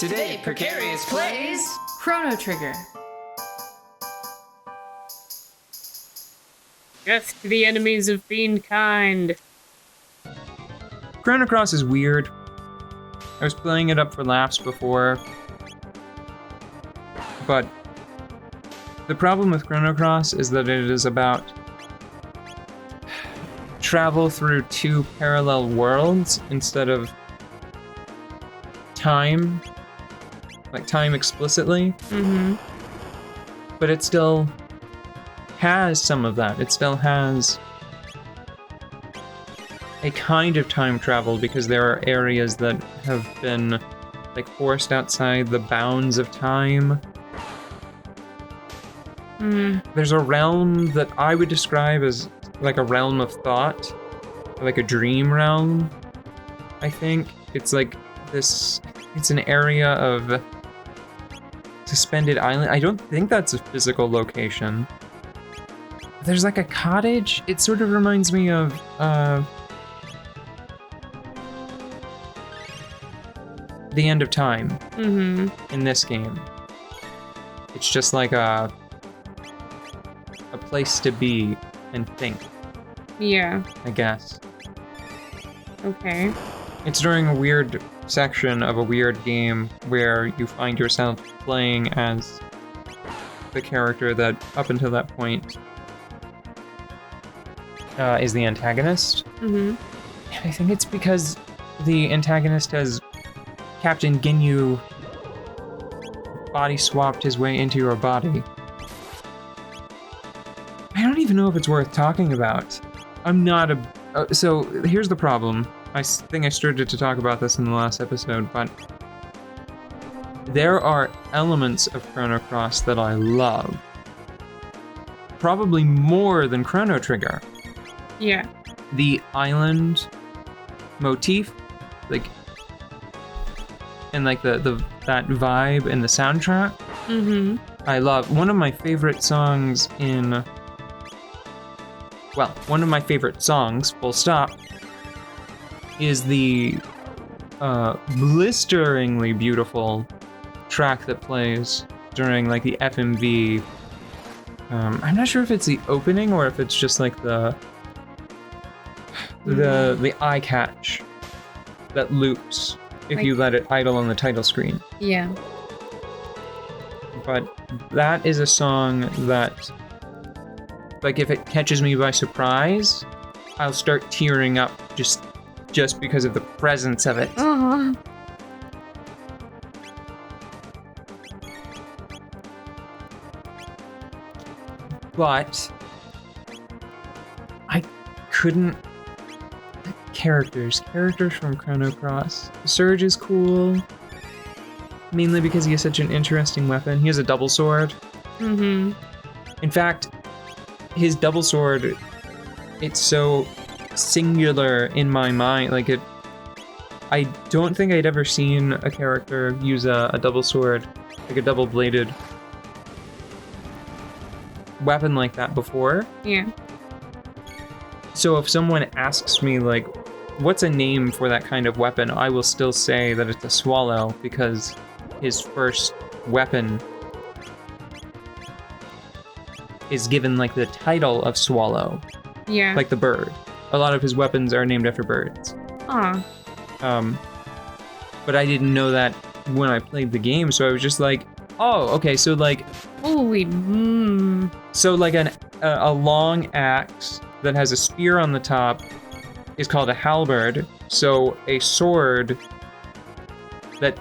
Today, Precarious plays Chrono Trigger. Death to the enemies of fiendkind. Chrono Cross is weird. I was playing it up for laughs before, but the problem with Chrono Cross is that it is about travel through two parallel worlds instead of time, like time explicitly. Mm-hmm. But it still has some of that. It still has a kind of time travel because there are areas that have been like forced outside the bounds of time. There's a realm that I would describe as like a realm of thought, like a dream realm, I think. It's like this, it's an area of suspended island. I don't think that's a physical location. There's like a cottage. It sort of reminds me of The End of Time in this game. It's just like a place to be and think. Yeah. I guess. Okay. It's during a weird section of a weird game where you find yourself playing as the character that, up until that point, is the antagonist. And I think it's because the antagonist has Captain Ginyu body swapped his way into your body. I don't even know if it's worth talking about. I'm not a... so here's the problem. I think I started to talk about this in the last episode, but there are elements of Chrono Cross that I love. Probably more than Chrono Trigger. Yeah. The island motif, like, and like the that vibe and the soundtrack. I love. One of my favorite songs in... well, one of my favorite songs, full stop, is the blisteringly beautiful track that plays during like the FMV. I'm not sure if it's the opening or if it's just like the eye catch that loops if you let it idle on the title screen. Yeah. But that is a song that, like, if it catches me by surprise, I'll start tearing up just because of the presence of it. But I couldn't... Characters from Chrono Cross. Surge is cool, mainly because he has such an interesting weapon. He has a double sword. In fact, his double sword, it's so singular in my mind. Like, I don't think I'd ever seen a character use a double sword, like a double-bladed weapon like that before. Yeah. So if someone asks me, like, what's a name for that kind of weapon, I will still say that it's a swallow, because his first weapon is given, like, the title of swallow. Yeah. Like the bird. A lot of his weapons are named after birds. But I didn't know that when I played the game, so I was just like, oh, okay, so like... Holy So like a long axe that has a spear on the top is called a halberd. So a sword that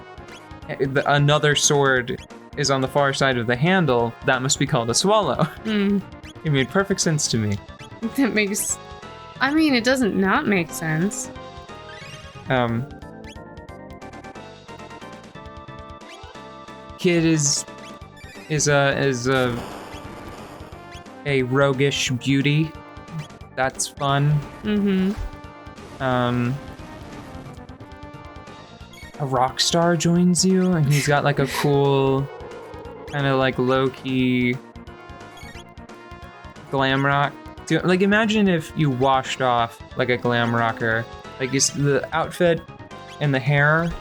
another sword is on the far side of the handle, that must be called a swallow. It made perfect sense to me. That makes... I mean, it doesn't not make sense. Kid is a roguish beauty. That's fun. A rock star joins you, and he's got like a cool, kind of like low-key glam rock. Like, imagine if you washed off like a glam rocker. Like, the outfit and the hair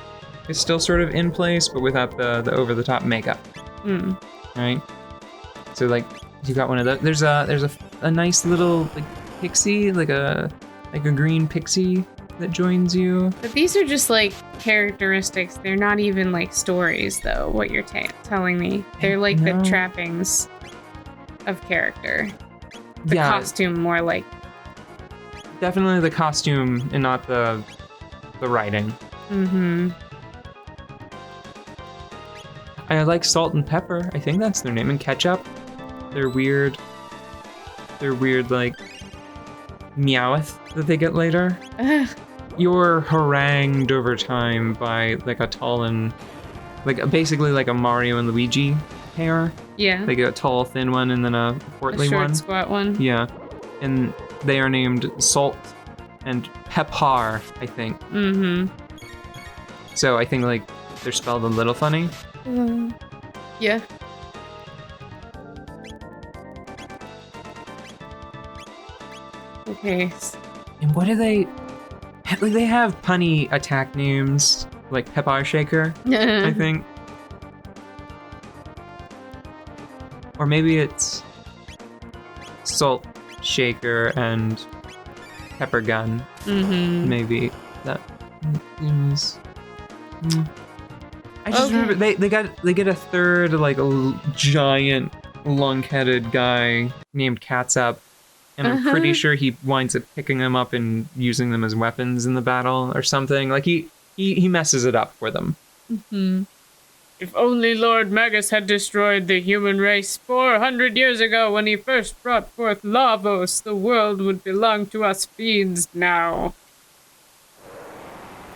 is still sort of in place, but without the over-the-top makeup. Right? So like you got one of those. There's a nice little like pixie, like a green pixie that joins you. But these are just like characteristics. They're not even like stories, though. What you're telling me, they're like the trappings of character. The costume, more like. Definitely the costume and not the writing. I like Salt and Pepper. I think that's their name. And Ketchup. They're weird like meowth that they get later. You're harangued over time by like a tall and like basically like a Mario and Luigi pair. Yeah. Like a tall, thin one and then a portly one. A short, squat one. Yeah. And they are named Salt and Pepper, I think. So I think like they're spelled a little funny. Yeah. Okay. And what do they... Like, they have punny attack names, like Pepper Shaker, I think. Or maybe it's Salt Shaker and Pepper Gun. Maybe that is... I just remember they get a third, like, a giant lung-headed guy named Catsup. And I'm pretty sure he winds up picking them up and using them as weapons in the battle or something. Like, he messes it up for them. If only Lord Magus had destroyed the human race 400 years ago when he first brought forth Lavos, the world would belong to us fiends now.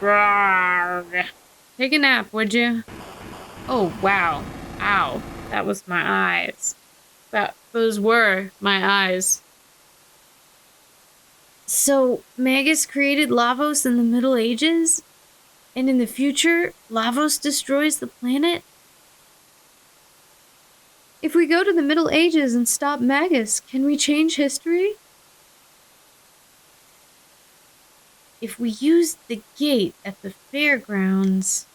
Rawr. Take a nap, would you? Oh, wow. Ow. That was my eyes. Those were my eyes. So, Magus created Lavos in the Middle Ages? And in the future, Lavos destroys the planet? If we go to the Middle Ages and stop Magus, can we change history? If we use the gate at the fairgrounds...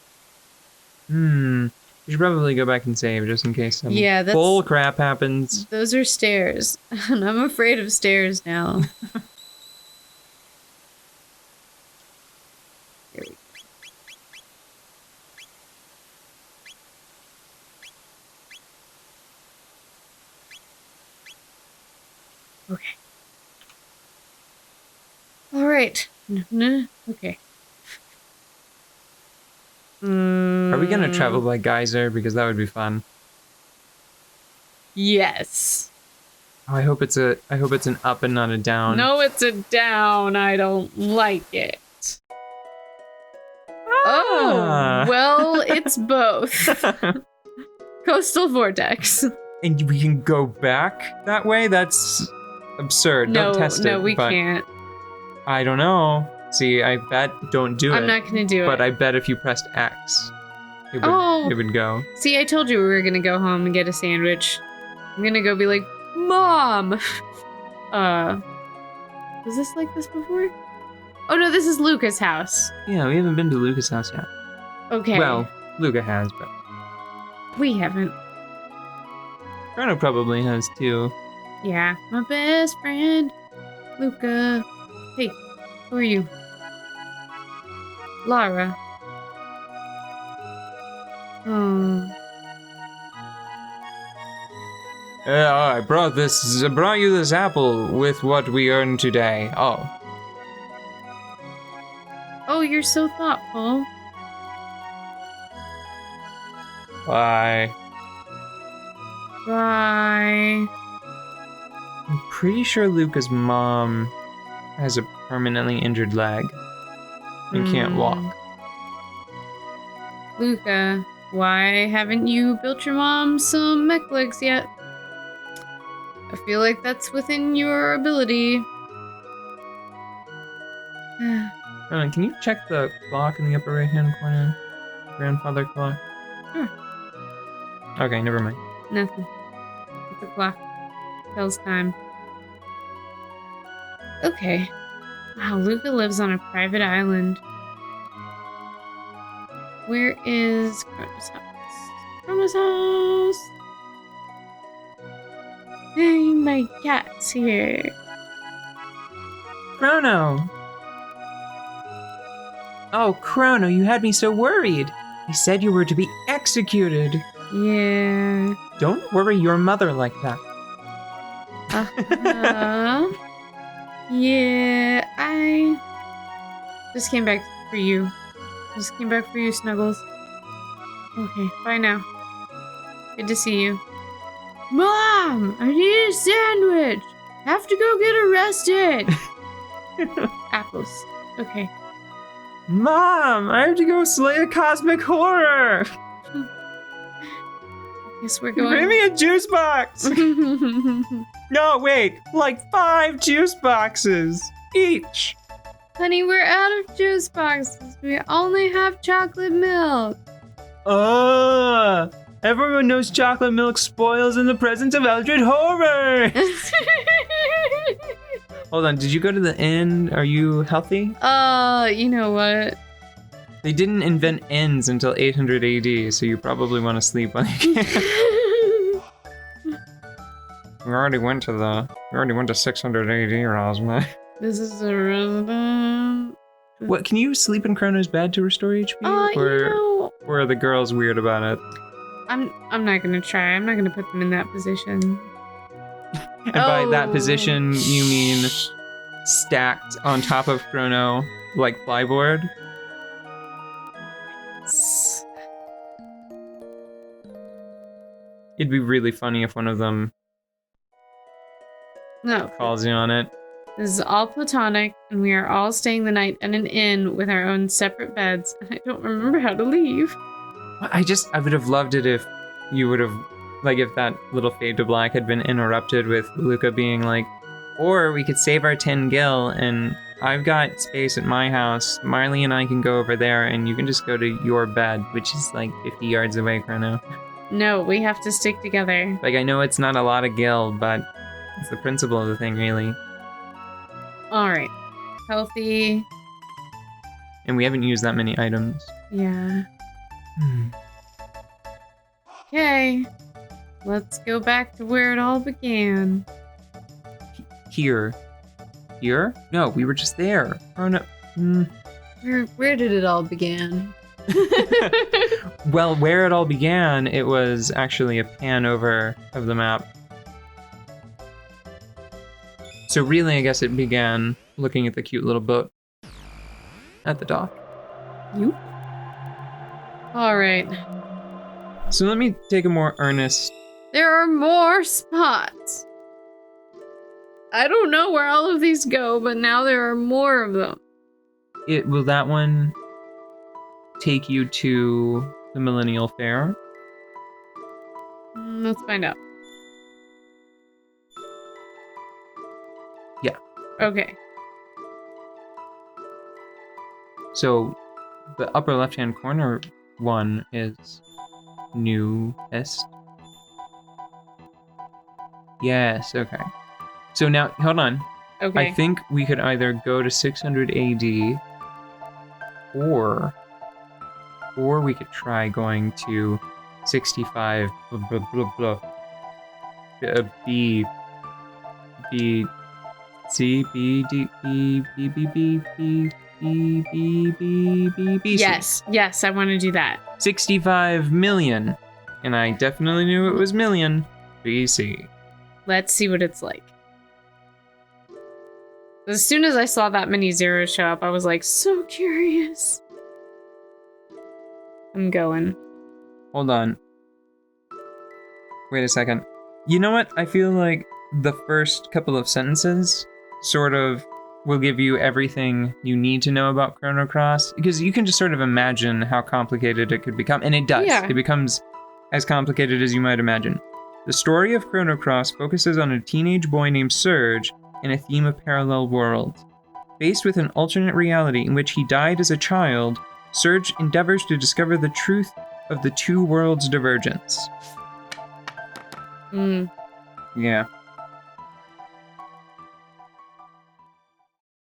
You should probably go back and save just in case some bull crap happens. Those are stairs, and I'm afraid of stairs now. Here we go. Okay. All right. Okay. Are we gonna travel by geyser? Because that would be fun. Yes. Oh, I hope it's an up and not a down. No, it's a down. I don't like it. Oh, well, it's both. Coastal vortex. And we can go back that way? That's absurd. No, don't test it. No, we can't. I don't know. See, I bet don't do it. I'm not gonna do it. But I bet if you pressed X, it would go. See, I told you we were gonna go home and get a sandwich. I'm gonna go be like, Mom! Was this like this before? Oh no, this is Luca's house. Yeah, we haven't been to Luca's house yet. Okay. Well, Luca has, but... We haven't. Chrono probably has, too. Yeah, my best friend, Luca. Hey, who are you? Lara. Oh. I brought you this apple with what we earned today. Oh. Oh, you're so thoughtful. Bye. Bye. I'm pretty sure Luca's mom has a permanently injured leg and can't walk. Luca, why haven't you built your mom some mech legs yet? I feel like that's within your ability. Can you check the clock in the upper right-hand corner? Grandfather clock? Sure. Okay, never mind. Nothing. It's a clock. Tells time. Okay. Wow, Luca lives on a private island. Where is Chrono's house? Chrono's house! Hey, my cat's here. Chrono! Oh, Chrono, you had me so worried. I said you were to be executed. Yeah. Don't worry your mother like that. Uh-huh. Yeah, I just came back for you. Just came back for you, Snuggles. Okay, bye now. Good to see you. Mom! I need a sandwich! Have to go get arrested! Apples. Okay. Mom, I have to go slay a cosmic horror. Guess we're going. Bring me a juice box. No, wait, like 5 juice boxes each. Honey, we're out of juice boxes. We only have chocolate milk. Everyone knows chocolate milk spoils in the presence of eldritch horror. Hold on, did you go to the inn? Are you healthy? You know what? They didn't invent inns until 800 AD, so you probably want to sleep while you can. We already went to 600 AD, Rosma. This is a resident. What, can you sleep in Chrono's bed to restore HP? Or are the girls weird about it? I'm not gonna try. I'm not gonna put them in that position. And by that position, you mean stacked on top of Chrono like plyboard? It'd be really funny if one of them calls you on it. This is all platonic, and we are all staying the night at an inn with our own separate beds, and I don't remember how to leave. I would have loved it if you would have, like, if that little fade to black had been interrupted with Luca being like, or we could save our 10 gil, and I've got space at my house. Marley and I can go over there, and you can just go to your bed, which is like 50 yards away, Chrono. No, we have to stick together. Like, I know it's not a lot of gil, but it's the principle of the thing, really. Alright. Healthy. And we haven't used that many items. Yeah. Okay. Let's go back to where it all began. Here? No, we were just there. Oh no. Where did it all begin? Well, where it all began, it was actually a pan over of the map. So really, I guess it began looking at the cute little boat at the dock. You? Alright. So let me take a more earnest... There are more spots. I don't know where all of these go, but now there are more of them. Will that one take you to the Millennial Fair? Let's find out. Yeah. Okay. So the upper left-hand corner one is newest. Yes, okay. So now, hold on. Okay. I think we could either go to 600 AD or we could try going to 65 B C B D B B B B B B B B B B. Yes, I want to do that. 65 million, and I definitely knew it was million. BC. Let's see what it's like. As soon as I saw that many zeros show up, I was like, so curious. I'm going. Hold on. Wait a second. You know what? I feel like the first couple of sentences sort of will give you everything you need to know about Chrono Cross, because you can just sort of imagine how complicated it could become, and it does. Yeah. It becomes as complicated as you might imagine. The story of Chrono Cross focuses on a teenage boy named Surge in a theme of parallel worlds. Faced with an alternate reality in which he died as a child, Surge endeavors to discover the truth of the two worlds' divergence. Yeah.